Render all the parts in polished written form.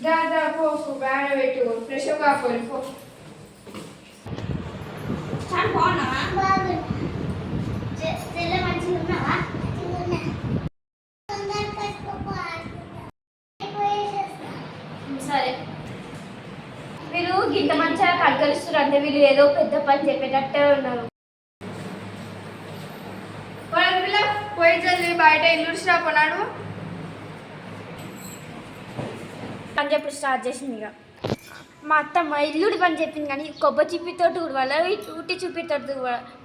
దాదాపు బ్యాన్ పెట్టు ఫ్రెష్ కాకపోయి పో. చాలా బాగున్నావా? బాగున్నా. చెల్లె మంచిగా ఉన్నావా? సరే. వీళ్ళు గింత మంచిగా కలకలిస్తారు అంటే వీళ్ళు ఏదో పెద్ద పని చెప్పేటట్టే ఉన్నారు. పోయి చల్లి బయట ఇల్లు రాపోనాడు పని చెప్పి స్టార్ట్ చేసింది. ఇక మా అత్తమ్మ ఇల్లుడి పని చెప్పింది కానీ కొబ్బరి చిప్పితో ఉడవాలా ఉట్టి చూపితో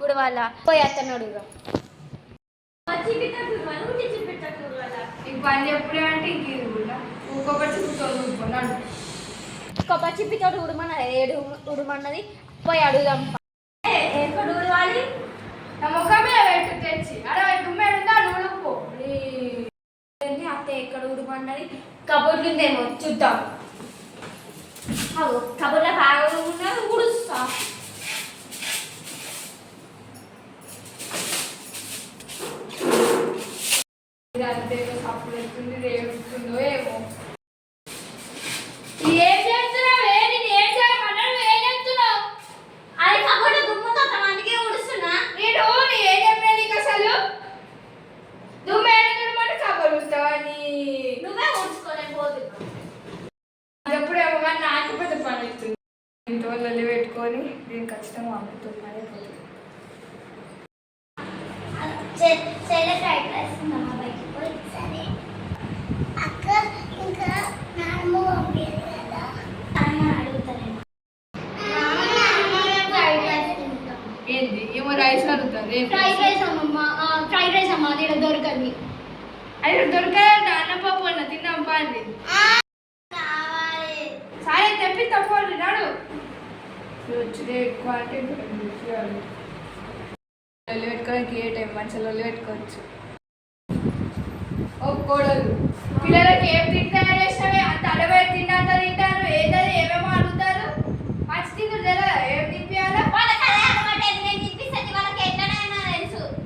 ఉడవాలా పోయి అత్తన్నాడు. ఇక పని చెప్పుడే అంటే ఇంక కొబ్బరి చిప్పుతో ఊడుకున్నాడు. కొబ్బరి చిప్పితో ఉడమన్నది ఏడు ఉడమన్నది పోయి అడుగుదాం. ఎక్కడ ఉడవాలి? నా ముఖమే పెట్టు తెచ్చి అరే దుమ్మెడుందా ఉడుకు. అత్త ఎక్కడ ఉడమన్నది కబోర్డు ఉందేమో చూద్దాం. కబోర్లో బాగా ఉన్నది ఉడుస్తా. అంతేదో సప్పుడు ఎత్తుంది రేపుతుందో ఏమో. ఇంట్లో పెట్టుకొని నేను ఖచ్చితంగా అమ్ముతున్నానే పోతుంది. ఏంది ఏమో రైస్ అడుగుతుంది. ఫ్రైడ్ రైస్ అమ్మ నేను దొరకని అది దొరకదంట. అన్నపప్పు అన్న తిన్నాం పండి సరే తెప్పి తప్పండి నాడు వచ్చితే ఎక్కువ అంటే పెట్టుకోవడానికి ఏ టైం మంచిగా పెట్టుకోవచ్చు. ఓ కోడలు పిల్లలకి ఏం తింటారు చేసినవే అంత అడవై తిన్నంత తింటారు. ఏదది ఏమేమో అడుగుతారు. మంచి తింటారు కదా ఏం తిప్పియాలో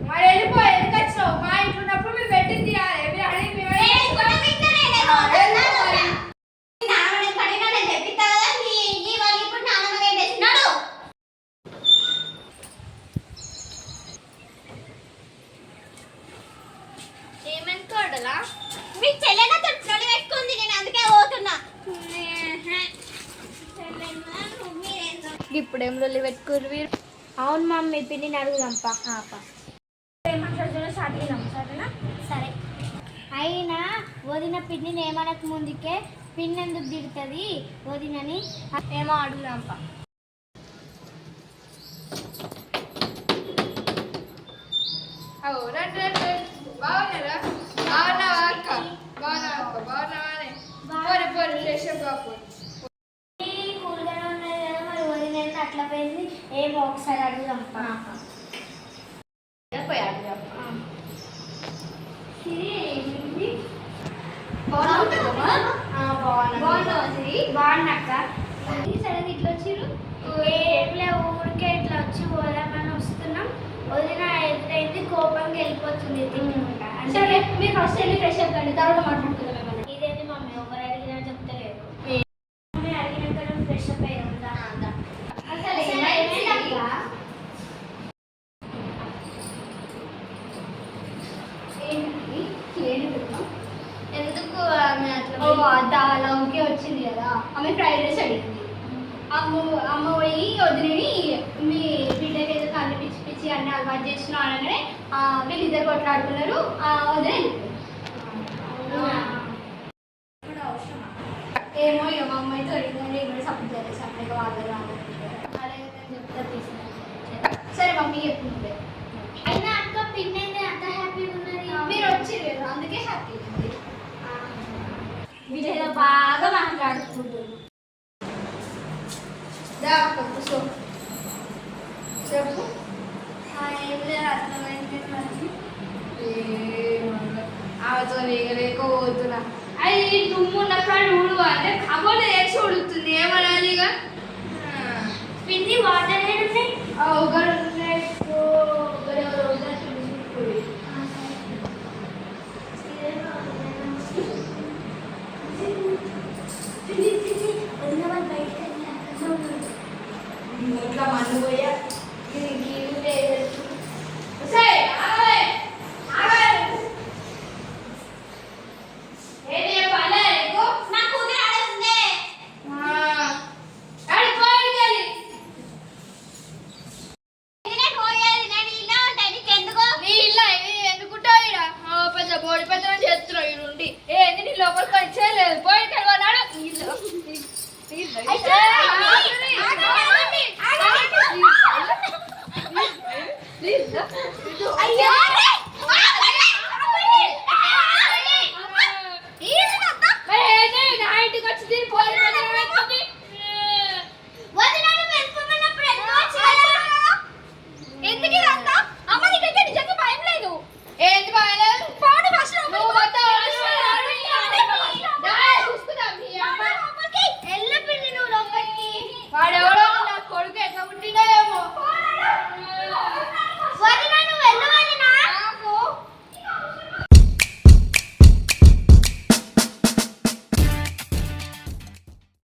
మరి వెళ్ళిపో. ఎందుకు వచ్చినావు? మా ఇంట్లో ఉన్నప్పుడు మేము పెట్టింది తినాలి. మీరు అడిగి మీ చెల్లెన తొట్టులోనే పెట్టుకుంది. నేను అందుకే పోతున్నా. ఇప్పుడేం లొల్లి పెట్టుకోరు వీరు. అవును మమ్మీ పిన్నిని అడుగుదాంపా. స్టార్ట్ చేద్దాం సరేనా? సరే. అయినా వదిన పిన్నిని ఏమనక ముందుకే పిన్ని ఎందుకు తిడుతుంది వదినని ఏమో అడుగుదాంపా. బాగున్నారా? బాగున్నావా అక్క? బాగున్నావా అక్క? బాగున్నావానే? పోరు పోరు ఫ్రెష్ అప్ కాకపోతే కూల్గానే ఉన్నది కదా మరి వదిన అట్లా పోయింది. ఏమో ఒకసారి అడుగుదాంపా. పోయి అడుగుదాం. బాగున్నాక సరే ఇట్లా వచ్చిర్రు. ఏట్లే ఊరికే ఇట్లా వచ్చి పోదామని వస్తున్నాం. వదిన ఎదురైంది కోపంగా వెళ్ళిపోతుంది తింటుంటా. అంటే మీరు ఫస్ట్ వెళ్ళి ఫ్రెష్ అప్ అండి తర్వాత మాట్లాడుకుందాం ఏమన్నా. ఇదేంటి మమ్మీ ఎవరు అడిగినా చెప్తలేదు. మమ్మీ అడిగినాక ఫ్రెష్ అప్ అయ్యాం. ఎందుకు లవ్కి వచ్చింది కదా ఆమె ఫ్రైడ్ రైస్ అడిగింది. అమ్మ పోయి వదిలేని మీ బిడ్డకి ఏదో కళ్ళు పిచ్చి పిచ్చి అన్నీ అలవాటు చేసిన అనగానే వీళ్ళిద్దరు కొట్లాడుకున్నారు. వదిలే ఏమో ఇక మా అమ్మాయితో అడిగిందని కూడా సపోర్ట్ చేయలేదు. సపరేట్ వాళ్ళు చెప్తా తీసుకున్నా. సరే మమ్మీ చెప్తుంది. అయినా అక్క పిన్ అయితే అంత హ్యాపీగా ఉన్నది. మీరు వచ్చిర్రు కదా అందుకే హ్యాపీ ఉంది. వీళ్ళేదో బాగా మాట్లాడుకుంటున్నారు. చెప్పు. ఏం లేదు అర్థమైంది. ఆమెతో లేక పోతున్నా. అది దుమ్ము ఉన్న కాడ ఊడు అంటే కబోర్డ్ వేసి ఉడుతుంది. ఏమనాలి ఇక పిన్ని వాటర్ ఉన్నాయి. ఒకరు ఇంట్లో మన్ను పోయి